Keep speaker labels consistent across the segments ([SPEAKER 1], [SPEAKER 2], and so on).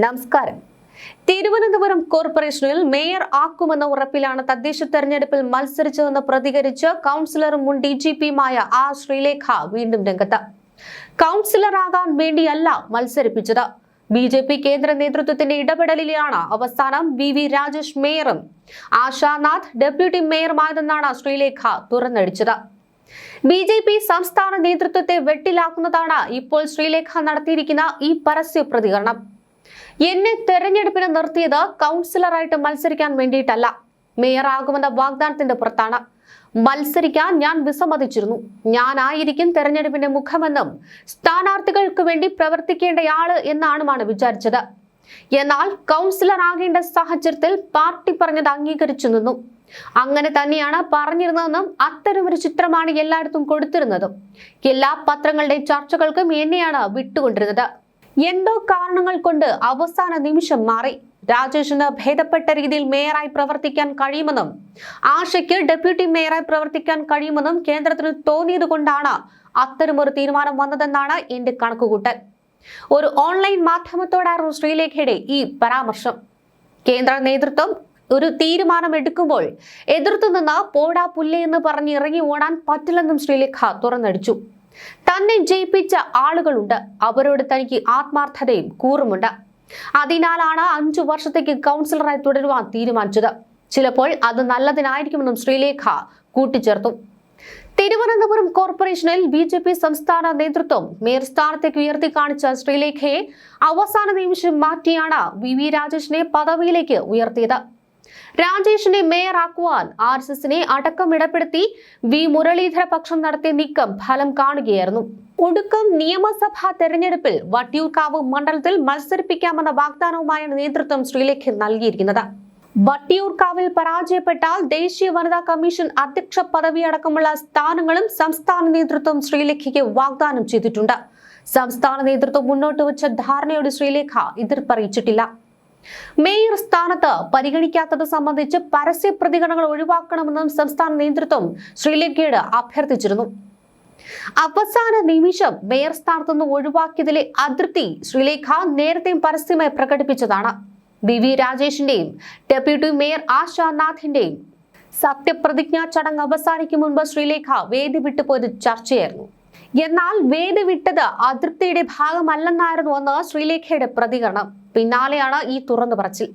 [SPEAKER 1] നമസ്കാരം. തിരുവനന്തപുരം കോർപ്പറേഷനിൽ മേയർ ആക്കുമെന്ന ഉറപ്പിലാണ് തദ്ദേശ തെരഞ്ഞെടുപ്പിൽ മത്സരിച്ചതെന്ന് പ്രതികരിച്ച് കൗൺസിലറും മുൻ DGPയുമായ ആർ ശ്രീലേഖ വീണ്ടും രംഗത്ത്. കൗൺസിലറാകാൻ വേണ്ടിയല്ല മത്സരിപ്പിച്ചത്. BJP കേന്ദ്ര നേതൃത്വത്തിന്റെ ഇടപെടലിലാണ് അവസാനം VV രാജേഷ് മേയറും ആശാനാഥ് ഡെപ്യൂട്ടി മേയറുമായതെന്നാണ് ശ്രീലേഖ തുറന്നടിച്ചത്. BJP സംസ്ഥാന നേതൃത്വത്തെ വെട്ടിലാക്കുന്നതാണ് ഇപ്പോൾ ശ്രീലേഖ നടത്തിയിരിക്കുന്ന ഈ പരസ്യ പ്രതികരണം. എന്നെ തെരഞ്ഞെടുപ്പിന് നിർത്തിയത് കൗൺസിലറായിട്ട് മത്സരിക്കാൻ വേണ്ടിയിട്ടല്ല, മേയറാകുമെന്ന വാഗ്ദാനത്തിന്റെ പുറത്താണ്. മത്സരിക്കാൻ ഞാൻ വിസമ്മതിച്ചിരുന്നു. ഞാനായിരിക്കും തെരഞ്ഞെടുപ്പിന്റെ മുഖമെന്നും സ്ഥാനാർത്ഥികൾക്ക് വേണ്ടി പ്രവർത്തിക്കേണ്ടയാള് എന്നാണ് വിചാരിച്ചത്. എന്നാൽ കൗൺസിലർ ആകേണ്ട സാഹചര്യത്തിൽ പാർട്ടി പറഞ്ഞത് അംഗീകരിച്ചു നിന്നു. അങ്ങനെ തന്നെയാണ് പറഞ്ഞിരുന്നതെന്നും അത്തരമൊരു ചിത്രമാണ് എല്ലായിടത്തും കൊടുത്തിരുന്നതും. എല്ലാ പത്രങ്ങളുടെയും ചർച്ചകൾക്കും എന്നെയാണ് വിട്ടുകൊണ്ടിരുന്നത്. എന്തോ കാരണങ്ങൾ കൊണ്ട് അവസാന നിമിഷം മാറി. രാജേഷിന് ഭേദപ്പെട്ട രീതിയിൽ മേയറായി പ്രവർത്തിക്കാൻ കഴിയുമെന്നും ആശയ്ക്ക് ഡെപ്യൂട്ടി മേയറായി പ്രവർത്തിക്കാൻ കഴിയുമെന്നും കേന്ദ്രത്തിന് തോന്നിയത് കൊണ്ടാണ് അത്തരമൊരു തീരുമാനം വന്നതെന്നാണ് എന്റെ കണക്കുകൂട്ടൽ. ഒരു ഓൺലൈൻ മാധ്യമത്തോടായിരുന്നു ശ്രീലേഖയുടെ ഈ പരാമർശം. കേന്ദ്ര നേതൃത്വം ഒരു തീരുമാനം എടുക്കുമ്പോൾ എതിർത്തു നിന്ന് പോടാ പുല്ലേ എന്ന് പറഞ്ഞ് ഇറങ്ങി ഓടാൻ പറ്റില്ലെന്നും ശ്രീലേഖ തുറന്നടിച്ചു. തന്നെ ജയിപ്പിച്ച ആളുകളുണ്ട്, അവരോട് തനിക്ക് ആത്മാർത്ഥതയും കൂറുമുണ്ട്. അതിനാലാണ് 5 വർഷത്തേക്ക് കൗൺസിലറായി തുടരുവാൻ തീരുമാനിച്ചത്. ചിലപ്പോൾ അത് നല്ലതിനായിരിക്കുമെന്നും ശ്രീലേഖ കൂട്ടിച്ചേർത്തു. തിരുവനന്തപുരം കോർപ്പറേഷനിൽ BJP സംസ്ഥാന നേതൃത്വം മേയർ സ്ഥാനത്തേക്ക് ഉയർത്തി കാണിച്ച ശ്രീലേഖയെ അവസാന നിമിഷം മാറ്റിയാണ് VV രാജേഷിനെ പദവിയിലേക്ക് ഉയർത്തിയത്. രാജേഷിനെ മേയറാക്കുവാൻ RSSനെ അടക്കം ഇടപെടുത്തി V മുരളീധര പക്ഷം നടത്തിയ നീക്കം ഫലം കാണുകയായിരുന്നു. ഒടുക്കം നിയമസഭാ തെരഞ്ഞെടുപ്പിൽ വട്ടിയൂർക്കാവ് മണ്ഡലത്തിൽ മത്സരിപ്പിക്കാമെന്ന വാഗ്ദാനവുമായാണ് നേതൃത്വം ശ്രീലേഖ നൽകിയിരിക്കുന്നത്. വട്ടിയൂർക്കാവിൽ പരാജയപ്പെട്ടാൽ ദേശീയ വനിതാ കമ്മീഷൻ അധ്യക്ഷ പദവി അടക്കമുള്ള സ്ഥാനങ്ങളും സംസ്ഥാന നേതൃത്വം ശ്രീലേഖയ്ക്ക് വാഗ്ദാനം ചെയ്തിട്ടുണ്ട്. സംസ്ഥാന നേതൃത്വം മുന്നോട്ട് വെച്ച ധാരണയോട് ശ്രീലേഖ എതിർപ്പറിയിച്ചിട്ടില്ല. മേയർ സ്ഥാനത്ത് പരിഗണിക്കാത്തത് സംബന്ധിച്ച് പരസ്യ പ്രതികരണങ്ങൾ ഒഴിവാക്കണമെന്നും സംസ്ഥാന നേതൃത്വം ശ്രീലേഖയോട് അഭ്യർത്ഥിച്ചിരുന്നു. അവസാന നിമിഷം മേയർ സ്ഥാനത്ത് നിന്ന് ഒഴിവാക്കിയതിലെ അതൃപ്തി ശ്രീലേഖ നേരത്തെയും പരസ്യമായി പ്രകടിപ്പിച്ചതാണ്. VV രാജേഷിന്റെയും ഡെപ്യൂട്ടി മേയർ ആശാനാഥിന്റെയും സത്യപ്രതിജ്ഞാ ചടങ്ങ് അവസാനിക്കും മുൻപ് ശ്രീലേഖ വേദി വിട്ടുപോയത് ചർച്ചയായിരുന്നു. എന്നാൽ വേദി വിട്ടത് അതൃപ്തിയുടെ ഭാഗമല്ലെന്നായിരുന്നു അന്ന് ശ്രീലേഖയുടെ പ്രതികരണം. പിന്നാലെയാണ് ഈ തുറന്നു പറച്ചിൽ.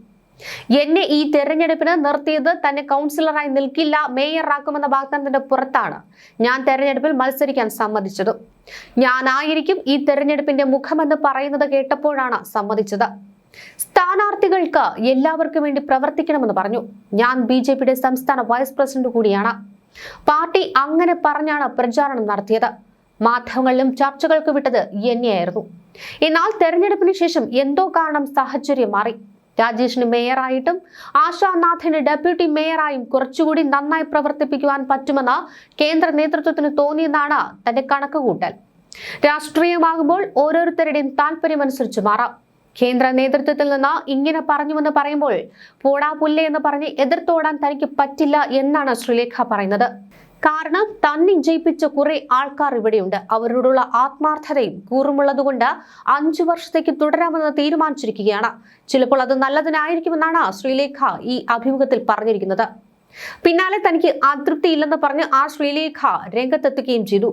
[SPEAKER 1] എന്നെ ഈ തെരഞ്ഞെടുപ്പിന് നിർത്തിയത് തന്നെ കൗൺസിലറായി നിൽക്കില്ല, മേയറാക്കുമെന്ന വാഗ്ദാനത്തിന്റെ പുറത്താണ് ഞാൻ തെരഞ്ഞെടുപ്പിൽ മത്സരിക്കാൻ സമ്മതിച്ചത്. ഞാനായിരിക്കും ഈ തെരഞ്ഞെടുപ്പിന്റെ മുഖമെന്ന് പറയുന്നത് കേട്ടപ്പോഴാണ് സമ്മതിച്ചത്. സ്ഥാനാർത്ഥികൾക്ക് എല്ലാവർക്കും വേണ്ടി പ്രവർത്തിക്കണമെന്ന് പറഞ്ഞു. ഞാൻ BJPയുടെ സംസ്ഥാന വൈസ് പ്രസിഡന്റ് കൂടിയാണ്. പാർട്ടി അങ്ങനെ പറഞ്ഞാണ് പ്രചാരണം നടത്തിയത്. മാധ്യമങ്ങളിലും ചർച്ചകൾക്ക് വിട്ടത് എന്നെയായിരുന്നു. എന്നാൽ തെരഞ്ഞെടുപ്പിന് ശേഷം എന്തോ കാരണം സാഹചര്യം മാറി. രാജേഷിന് മേയറായിട്ടും ആശാനാഥിന് ഡെപ്യൂട്ടി മേയറായും കുറച്ചുകൂടി നന്നായി പ്രവർത്തിപ്പിക്കുവാൻ പറ്റുമെന്ന് കേന്ദ്ര നേതൃത്വത്തിന് തോന്നിയെന്നാണ് തന്റെ കണക്കുകൂട്ടൽ. രാഷ്ട്രീയമാകുമ്പോൾ ഓരോരുത്തരുടെയും താല്പര്യമനുസരിച്ച് മാറാം. കേന്ദ്ര നേതൃത്വത്തിൽ നിന്ന് ഇങ്ങനെ പറഞ്ഞുവെന്ന് പറയുമ്പോൾ പോടാ പുല്ലേ എന്ന് പറഞ്ഞ് എതിർത്തോടാൻ തനിക്ക് പറ്റില്ല എന്നാണ് ശ്രീലേഖ പറയുന്നത്. കാരണം തന്നെ ജയിപ്പിച്ച കുറെ ആൾക്കാർ ഇവിടെയുണ്ട്. അവരോടുള്ള ആത്മാർത്ഥതയും കൂറുമുള്ളതുകൊണ്ട് 5 വർഷത്തേക്ക് തുടരാമെന്ന് തീരുമാനിച്ചിരിക്കുകയാണ്. ചിലപ്പോൾ അത് നല്ലതിനായിരിക്കുമെന്നാണ് ശ്രീലേഖ ഈ അഭിമുഖത്തിൽ പറഞ്ഞിരിക്കുന്നത്. പിന്നാലെ തനിക്ക് അതൃപ്തിയില്ലെന്ന് പറഞ്ഞ് ആ ശ്രീലേഖ രംഗത്തെത്തുകയും ചെയ്തു.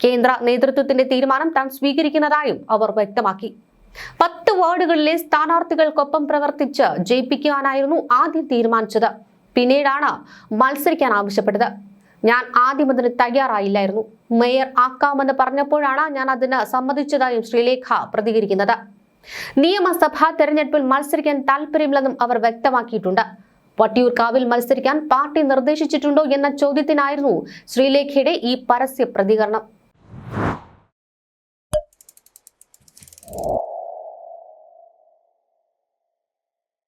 [SPEAKER 1] കേന്ദ്ര നേതൃത്വത്തിന്റെ തീരുമാനം താൻ സ്വീകരിക്കുന്നതായും അവർ വ്യക്തമാക്കി. 10 വാർഡുകളിലെ സ്ഥാനാർത്ഥികൾക്കൊപ്പം പ്രവർത്തിച്ച് ജയിപ്പിക്കാനായിരുന്നു ആദ്യം തീരുമാനിച്ചത്. പിന്നീടാണ് മത്സരിക്കാൻ ആവശ്യപ്പെട്ടത്. ഞാൻ ആദ്യം അതിന് തയ്യാറായില്ലായിരുന്നു. മേയർ ആക്കാമെന്ന് പറഞ്ഞപ്പോഴാണ് ഞാൻ അതിന് സമ്മതിച്ചതായും ശ്രീലേഖ പ്രതികരിക്കുന്നത്. നിയമസഭാ തെരഞ്ഞെടുപ്പിൽ മത്സരിക്കാൻ താല്പര്യമില്ലെന്നും അവർ വ്യക്തമാക്കിയിട്ടുണ്ട്. വട്ടിയൂർക്കാവിൽ മത്സരിക്കാൻ പാർട്ടി നിർദ്ദേശിച്ചിട്ടുണ്ടോ എന്ന ചോദ്യത്തിനായിരുന്നു ശ്രീലേഖയുടെ ഈ പരസ്യ പ്രതികരണം.